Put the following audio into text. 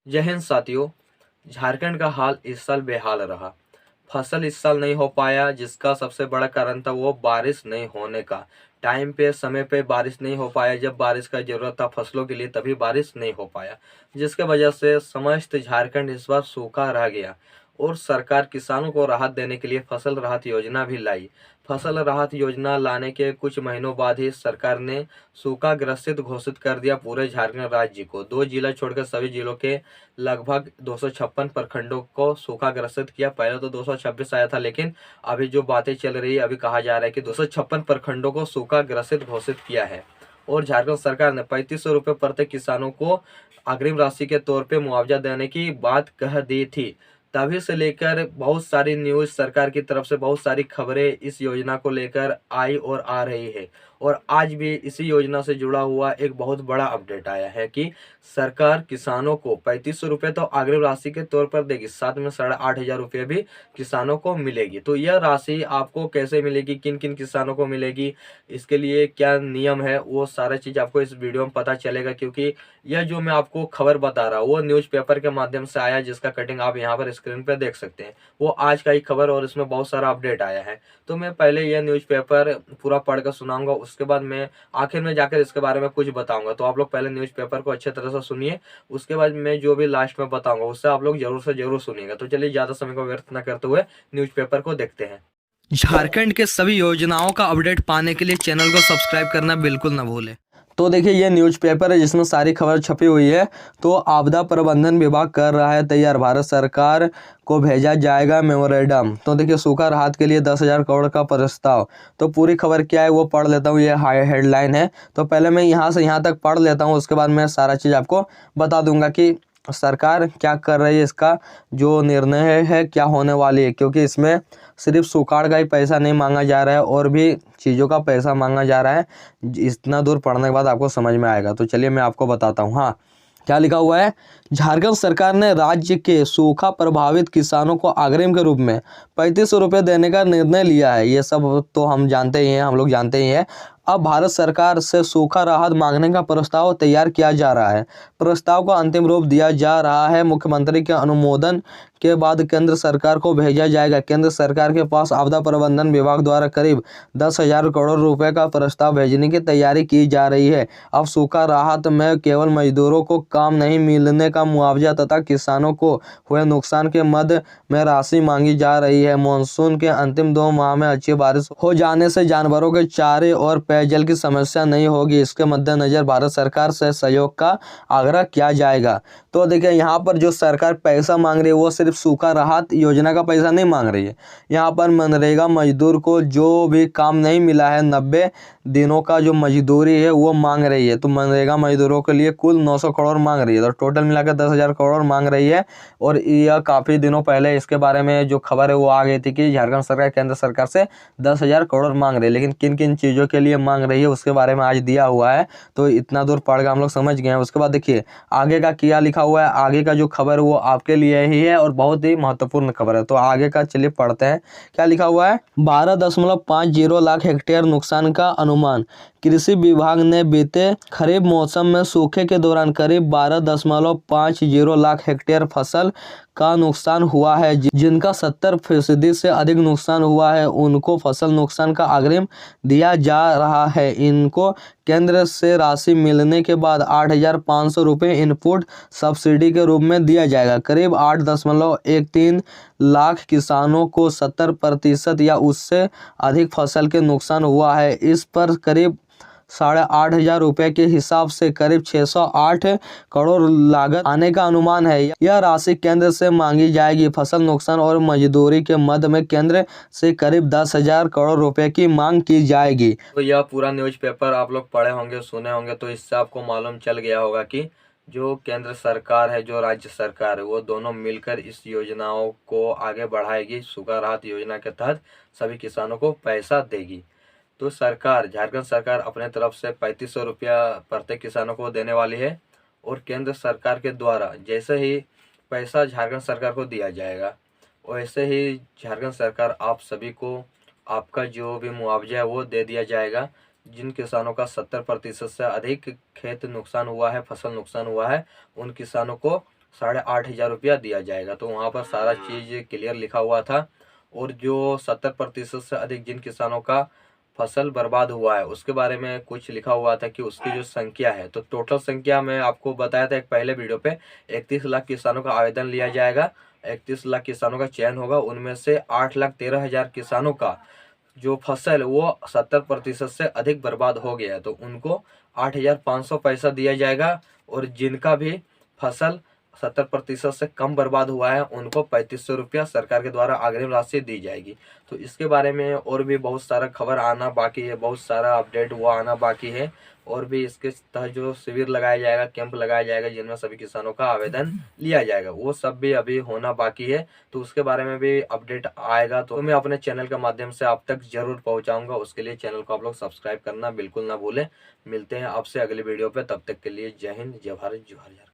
जय हिंद साथियों। झारखंड का हाल इस साल बेहाल रहा। फसल इस साल नहीं हो पाया, जिसका सबसे बड़ा कारण था वो बारिश नहीं होने का। टाइम पे समय पे बारिश नहीं हो पाया। जब बारिश का जरूरत था फसलों के लिए तभी बारिश नहीं हो पाया, जिसके वजह से समस्त झारखंड इस बार सूखा रह गया। और सरकार किसानों को राहत देने के लिए फसल राहत योजना भी लाई। फसल राहत योजना लाने के कुछ महीनों बाद ही सरकार ने सूखा ग्रसित घोषित कर दिया पूरे झारखंड राज्य को। 2 जिला छोड़कर सभी जिलों के लगभग 256 प्रखंडों को सूखा ग्रसित किया। पहले तो 226 आया था, लेकिन अभी जो बातें चल रही है, अभी कहा जा रहा है कि 256 प्रखंडों को सूखा ग्रसित घोषित किया है। और झारखंड सरकार ने 3500 रुपये प्रति किसानों को अग्रिम राशि के तौर पे मुआवजा देने की बात कह दी थी। तभी से लेकर बहुत सारी न्यूज़, सरकार की तरफ से बहुत सारी खबरें इस योजना को लेकर आई और आ रही है। और आज भी इसी योजना से जुड़ा हुआ एक बहुत बड़ा अपडेट आया है कि सरकार किसानों को 3500 रुपये तो अग्रिम राशि के तौर पर देगी, साथ में 8500 रुपये भी किसानों को मिलेगी। तो यह राशि आपको कैसे मिलेगी, किन किन किसानों को मिलेगी, इसके लिए क्या नियम है, वो सारा चीज़ आपको इस वीडियो में पता चलेगा। क्योंकि यह जो मैं आपको खबर बता रहा हूँ वो न्यूज़पेपर के माध्यम से आया, जिसका कटिंग आप यहाँ पर स्क्रीन पर देख सकते हैं। वो आज का ही खबर और इसमें बहुत सारा अपडेट आया है। तो मैं पहले यह न्यूज़पेपर पूरा पढ़कर सुनाऊंगा, उसके बाद मैं आखिर में जाकर इसके बारे में कुछ बताऊंगा। तो आप लोग पहले न्यूज़पेपर को अच्छे तरह से सुनिए, उसके बाद मैं जो भी लास्ट में बताऊंगा उससे आप लोग जरूर से जरूर सुनिएगा। तो चलिए ज़्यादा समय को व्यर्थ न करते हुए न्यूज़पेपर को देखते हैं। झारखंड के सभी योजनाओं का अपडेट पाने के लिए चैनल को सब्सक्राइब करना बिल्कुल न भूलें। तो देखिए ये न्यूज़पेपर है जिसमें सारी खबर छपी हुई है। तो आपदा प्रबंधन विभाग कर रहा है तैयार, भारत सरकार को भेजा जाएगा मेमोरेंडम। तो देखिए सूखा राहत के लिए 10,000 करोड़ का प्रस्ताव। तो पूरी खबर क्या है वो पढ़ लेता हूँ, ये हाई हेडलाइन है। तो पहले मैं यहाँ से यहाँ तक पढ़ लेता हूँ, उसके बाद मैं सारा चीज़ आपको बता दूंगा कि सरकार क्या कर रही है, इसका जो निर्णय है क्या होने वाली है। क्योंकि इसमें सिर्फ सुखाड़ का ही पैसा नहीं मांगा जा रहा है और भी चीज़ों का पैसा मांगा जा रहा है। इतना दूर पढ़ने के बाद आपको समझ में आएगा। तो चलिए मैं आपको बताता हूँ। हाँ, क्या लिखा हुआ है। झारखंड सरकार ने राज्य के सूखा प्रभावित किसानों को अग्रिम के रूप में 3500 रुपये देने का निर्णय लिया है। ये सब तो हम जानते ही हैं, हम लोग जानते ही हैं। अब भारत सरकार से सूखा राहत मांगने का प्रस्ताव तैयार किया जा रहा है। प्रस्ताव को अंतिम रूप दिया जा रहा है। मुख्यमंत्री के अनुमोदन के बाद केंद्र सरकार को भेजा जाएगा। केंद्र सरकार के पास आपदा प्रबंधन विभाग द्वारा करीब 10,000 करोड़ रुपए का प्रस्ताव भेजने की तैयारी की जा रही है। अब सूखा राहत में केवल मजदूरों को काम नहीं मिलने का मुआवजा तथा किसानों को हुए नुकसान के मद में राशि मांगी जा रही है। मानसून के अंतिम 2 माह में अच्छी बारिश हो जाने से जानवरों के चारे और पेयजल की समस्या नहीं होगी। इसके मद्देनजर भारत सरकार से सहयोग का आग्रह किया जाएगा। तो देखिए यहाँ पर जो सरकार पैसा मांग रही है वो सिर्फ सूखा राहत योजना का पैसा नहीं मांग रही है। यहाँ पर मनरेगा मजदूर को जो भी काम नहीं मिला है 90 दिनों का जो मजदूरी है वो मांग रही है। तो मनरेगा मजदूरों के लिए कुल 900 करोड़ मांग रही है। तो टोटल मिलाकर 10,000 करोड़ मांग रही है। और यह काफ़ी दिनों पहले इसके बारे में जो खबर है वो आ गई थी कि झारखंड सरकार केंद्र सरकार से 10,000 करोड़ मांग रही है। लेकिन किन किन चीज़ों के लिए मांग रही है उसके बारे में आज दिया हुआ है। तो इतना दूर पढ़ कर हम लोग समझ गए हैं। उसके बाद देखिए आगे का क्या लिखा हुआ है। आगे का जो खबर वो आपके लिए ही है और बहुत ही महत्वपूर्ण खबर है। तो आगे का चलिए पढ़ते हैं क्या लिखा हुआ है। 12.50 लाख हेक्टेयर नुकसान का अनुमान। कृषि विभाग ने बीते खरीफ मौसम में सूखे के दौरान करीब 12.50 लाख हेक्टेयर फसल का नुकसान हुआ है। जिनका 70% से अधिक नुकसान हुआ है उनको फसल नुकसान का अग्रिम दिया जा रहा है। इनको केंद्र से राशि मिलने के बाद 8,500 रुपये इनपुट सब्सिडी के रूप में दिया जाएगा। करीब 8.13 लाख किसानों को 70% या उससे अधिक फसल के नुकसान हुआ है। इस पर करीब 8,500 रुपये के हिसाब से करीब 608 करोड़ लागत आने का अनुमान है। यह राशि केंद्र से मांगी जाएगी। फसल नुकसान और मजदूरी के मद में केंद्र से करीब 10,000 करोड़ रुपए की मांग की जाएगी। तो यह पूरा न्यूज़पेपर आप लोग पढ़े होंगे, सुने होंगे, तो इससे आपको मालूम चल गया होगा कि जो केंद्र सरकार है, जो राज्य सरकार है, वो दोनों मिलकर इस योजनाओं को आगे बढ़ाएगी। सूखा राहत योजना के तहत सभी किसानों को पैसा देगी। तो सरकार, झारखंड सरकार अपने तरफ से 3500 रुपया प्रत्येक किसानों को देने वाली है। और केंद्र सरकार के द्वारा जैसे ही पैसा झारखंड सरकार को दिया जाएगा वैसे ही झारखंड सरकार आप सभी को आपका जो भी मुआवजा है वो दे दिया जाएगा। जिन किसानों का 70% से अधिक खेत नुकसान हुआ है, फसल नुकसान हुआ है, उन किसानों को 8,500 रुपया दिया जाएगा। तो वहाँ पर सारा चीज़ क्लियर लिखा हुआ था। और जो 70% से अधिक जिन किसानों का फसल बर्बाद हुआ है उसके बारे में कुछ लिखा हुआ था कि उसकी जो संख्या है, तो टोटल संख्या मैं आपको बताया था एक पहले वीडियो पे, 31 लाख किसानों का आवेदन लिया जाएगा, 31 लाख किसानों का चयन होगा, उनमें से 8,13,000 किसानों का जो फसल वो 70% से अधिक बर्बाद हो गया है, तो उनको 8,500 पैसा दिया जाएगा। और जिनका भी फसल 70% से कम बर्बाद हुआ है उनको 3,500 रुपया सरकार के द्वारा अग्रिम राशि दी जाएगी। तो इसके बारे में और भी बहुत सारा खबर आना बाकी है, बहुत सारा अपडेट वो आना बाकी है। और भी इसके तहत जो शिविर लगाया जाएगा, कैंप लगाया जाएगा जिनमें सभी किसानों का आवेदन लिया जाएगा, वो सब भी अभी होना बाकी है। तो उसके बारे में भी अपडेट आएगा तो मैं अपने चैनल के माध्यम से आप तक जरूर पहुंचाऊंगा। उसके लिए चैनल को आप लोग सब्सक्राइब करना बिल्कुल ना भूलें। मिलते हैं आपसे अगली वीडियो पे, तब तक के लिए जय हिंद, जय भारत, जय झारखंड।